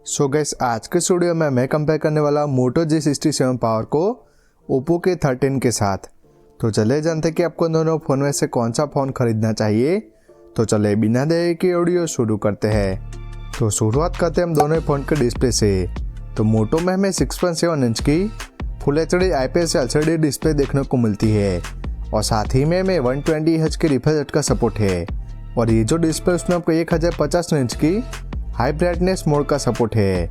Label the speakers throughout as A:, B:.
A: सो gas आज के studio में मैं कंपेयर करने वाला मोटो G67 पावर को ओप्पो के 13 के साथ। तो चले जानते कि आपको दोनों फ़ोन में से कौन सा फ़ोन खरीदना चाहिए। तो चले बिना देरी के ऑडियो शुरू करते हैं। तो शुरुआत करते हैं हम दोनों फ़ोन के डिस्प्ले से। तो मोटो में हमें 6.7 इंच की full HD IPS LCD display देखने को मिलती है और साथ ही में हमें 120Hz के रिफ्रेश रेट का सपोर्ट है। और ये जो डिस्प्ले उसमें आपको 1050 इंच की हाई ब्राइटनेस मोड का सपोर्ट है।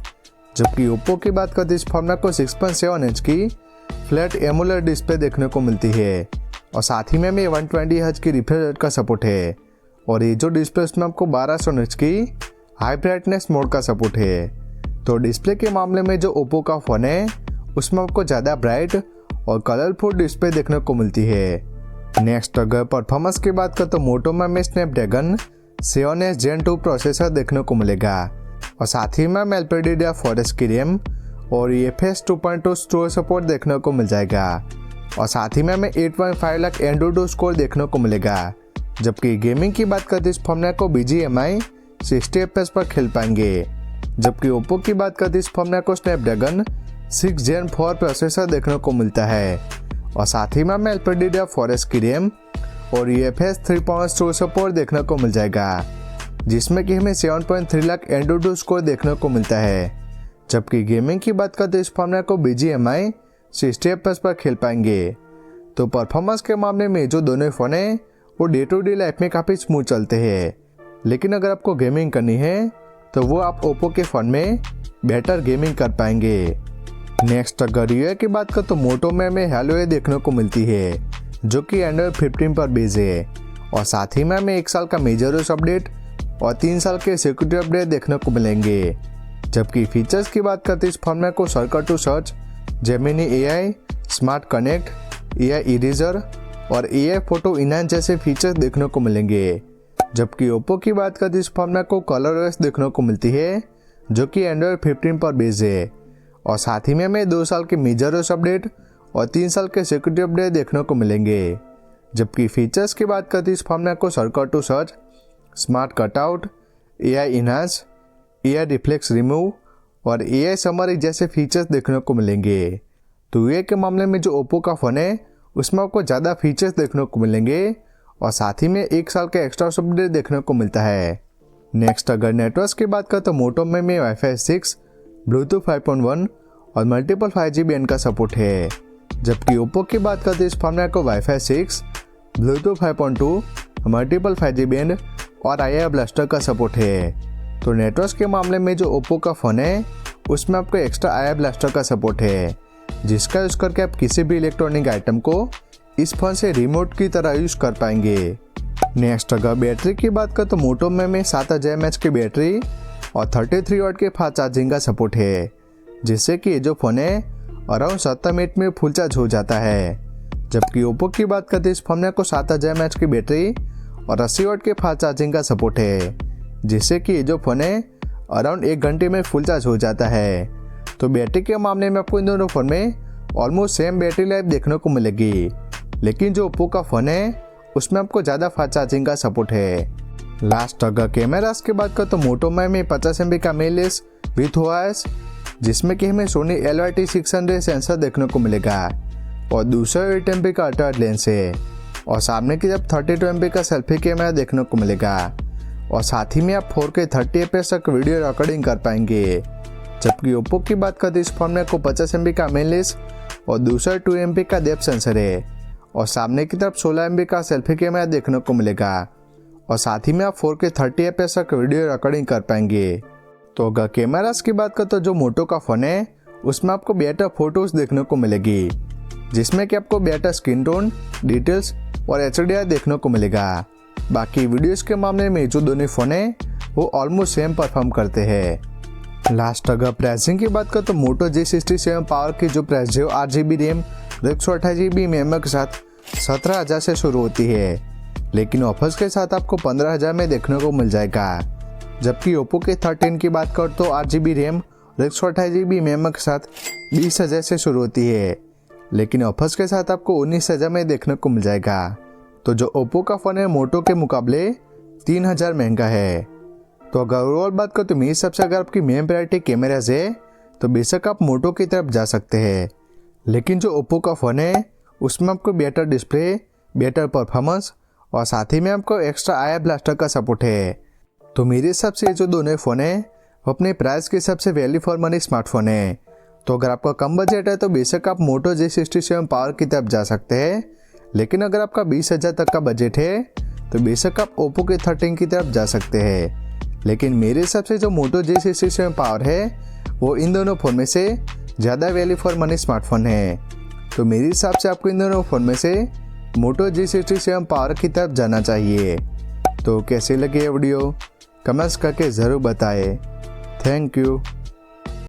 A: जबकि ओप्पो की बात करते इस फोन में आपको 6.7 इंच की फ्लैट एमोलेड डिस्प्ले देखने को मिलती है और साथ ही में हमें 120Hz की रिफ्रेश रेट का सपोर्ट है। और ये जो डिस्प्ले उसमें आपको 1200 इंच की हाई ब्राइटनेस मोड का सपोर्ट है। तो डिस्प्ले के मामले में जो ओप्पो का फ़ोन है उसमें आपको ज़्यादा ब्राइट और कलरफुल डिस्प्ले देखने को मिलती है। नेक्स्ट अगर परफॉर्मेंस की बात करें तो मोटो में हमें स्नैपड्रैगन 7S Gen 2 प्रोसेसर देखने को मिलेगा और साथ ही में हमें LPDDR4 की रैम और UFS 2.2 स्टोरेज सपोर्ट देखने को मिल जाएगा और साथ ही में हमें 8.5 लाख एंड्रॉइड स्कोर देखने को मिलेगा। जबकि गेमिंग की बात करते इस फोन को BGMI 60 FPS पर खेल पाएंगे। जबकि ओप्पो की बात करते इस फोन को स्नैपड्रैगन 6 Gen 4 प्रोसेसर देखने को मिलता है और साथ ही में हमें LPDDR4 की रैम और UFS 3.0 स्टोरेज सपोर्ट देखने को मिल जाएगा, जिसमें कि हमें 7.3 लाख एंड्रॉइड स्कोर देखने को मिलता है। जबकि गेमिंग की बात करते इस फोन को BGMI 60 FPS पर खेल पाएंगे। तो परफॉर्मेंस के मामले में जो दोनों फ़ोन हैं वो डे टू डे लाइफ में काफ़ी स्मूथ चलते हैं, लेकिन अगर आपको गेमिंग करनी है तो वो आप ओप्पो के फ़ोन में बेटर गेमिंग कर पाएंगे। नेक्स्ट अगर यूआई की बात करें तो मोटो में हमें हेलो देखने को मिलती है जो कि एंड्रॉइड 15 पर बेस है और साथ ही में हमें 1 साल का मेजर अपडेट और 3 साल के सिक्योरिटी अपडेट देखने को मिलेंगे। जबकि फीचर्स की बात करते इस फोन में को shortcut to search, Gemini AI, smart connect, AI eraser और AI फोटो इनहांस जैसे फीचर्स देखने को मिलेंगे। जबकि ओप्पो की बात करते इस फोन में को कलर OS देखने को मिलती है जो कि एंड्रॉइड 15 पर बेस है और साथ ही में हमें 2 साल के मेजर अपडेट और 3 साल के सिक्योरिटी अपडेट देखने को मिलेंगे। जबकि फीचर्स की बात करते इस फोन में आपको shortcut to search, smart cutout, AI enhance, AI reflex remove और AI समरी जैसे फीचर्स देखने को मिलेंगे। तो ये के मामले में जो ओप्पो का फ़ोन है उसमें आपको ज़्यादा फीचर्स देखने को मिलेंगे और साथ ही में 1 साल का एक्स्ट्रा अपडेट देखने को मिलता है। नेक्स्ट अगर नेटवर्क की बात करें तो मोटो में Wi-Fi 6, ब्लूटूथ 5.1 और मल्टीपल 5G बैंड का सपोर्ट है। जबकि ओप्पो की बात करते इस फोन में आपको Wi-Fi 6, Bluetooth 5.2, multiple 5G band और AI ब्लास्टर का सपोर्ट है। तो नेटवर्क के मामले में जो ओप्पो का फ़ोन है उसमें आपको एक्स्ट्रा AI ब्लास्टर का सपोर्ट है, जिसका यूज़ करके आप किसी भी इलेक्ट्रॉनिक आइटम को इस फोन से रिमोट की तरह यूज़ कर पाएंगे। नेक्स्ट अगर बैटरी की बात करें तो मोटो में 7000 mAh की बैटरी और 33 वाट के फास्ट चार्जिंग का सपोर्ट है, जिससे कि ये जो फ़ोन है अराउंड 70 मिनट में फुल चार्ज हो जाता है। जबकि ओप्पो की बात करते इस फोन को 7000 mAh की बैटरी और 80 वाट के फास्ट चार्जिंग का सपोर्ट है, जिससे कि ये जो फ़ोन है अराउंड 1 घंटे में फुल चार्ज हो जाता है। तो बैटरी के मामले में आपको इन दोनों फ़ोन में ऑलमोस्ट सेम बैटरी लाइफ देखने को मिलेगी, लेकिन जो ओप्पो का फ़ोन है उसमें आपको ज़्यादा फास्ट चार्जिंग का सपोर्ट है। लास्ट अगर कैमरास की बात करें तो मोटो में 50 MP का मेनलेस विथ OIS, जिसमें कि हमें सोनी LYT600 सेंसर देखने को मिलेगा और दूसरा 8 MP का अल्ट्रा लेंस है और सामने की तरफ 32 MP का सेल्फी कैमरा देखने को मिलेगा और साथ ही में आप 4K 30 FPS तक वीडियो रिकॉर्डिंग कर पाएंगे। जबकि ओप्पो की बात करते इस फोन में को 50 MP का मेनलेस और दूसरा 2 MP का डेप्थ सेंसर है और सामने की तरफ 16 MP का सेल्फी कैमरा देखने को मिलेगा और साथ ही में आप 4K 30 FPS तक वीडियो रिकॉर्डिंग कर पाएंगे। तो अगर कैमरास की बात करें तो जो मोटो का फ़ोन है उसमें आपको बेटर फोटोज़ देखने को मिलेगी, जिसमें कि आपको बेटर स्क्रीन टोन, डिटेल्स और HDR देखने को मिलेगा। बाकी वीडियोस के मामले में जो दोनों फ़ोन है वो ऑलमोस्ट सेम परफॉर्म करते हैं। लास्ट अगर प्राइसिंग की बात करें तो मोटो G67 पावर की जो प्राइस है 8GB रैम 128GB मेमोरी के साथ 17,000 से शुरू होती है, लेकिन ऑफर्स के साथ आपको 15,000 में देखने को मिल जाएगा। जबकि ओप्पो के 13 की बात करें तो 8GB रैम 128GB मेमोरी के साथ 20,000 से शुरू होती है, लेकिन ऑफर्स के साथ आपको 19,000 में देखने को मिल जाएगा। तो जो ओप्पो का फ़ोन है मोटो के मुकाबले 3,000 महंगा है। तो अगर ओवरऑल बात करो तो मेरे हिसाब से अगर आपकी मेन प्रायोरिटी कैमराज है तो बेशक आप मोटो की तरफ जा सकते हैं, लेकिन जो ओप्पो का फ़ोन है उसमें आपको बेटर डिस्प्ले, बेटर परफॉर्मेंस और साथ ही में आपको एक्स्ट्रा आई ब्लास्टर का सपोर्ट है। तो मेरे हिसाब से ये जो दोनों फ़ोन है वो अपने प्राइस के हिसाब से वैल्यू फॉर मनी स्मार्टफोन है। तो अगर आपका कम बजट है तो बेशक आप मोटो G67 पावर की तरफ जा सकते हैं, लेकिन अगर आपका 20,000 तक का बजट है तो बेशक आप ओप्पो के 13 की तरफ जा सकते हैं। लेकिन मेरे हिसाब से जो मोटो G67 पावर है वो इन दोनों फ़ोन में से ज़्यादा वैल्यू फॉर मनी स्मार्टफोन है। तो मेरे हिसाब से आपको इन दोनों फ़ोन में से मोटो G67 पावर की तरफ जाना चाहिए। तो कैसे लगे ये वीडियो कमेंट्स करके ज़रूर बताएं। Thank you.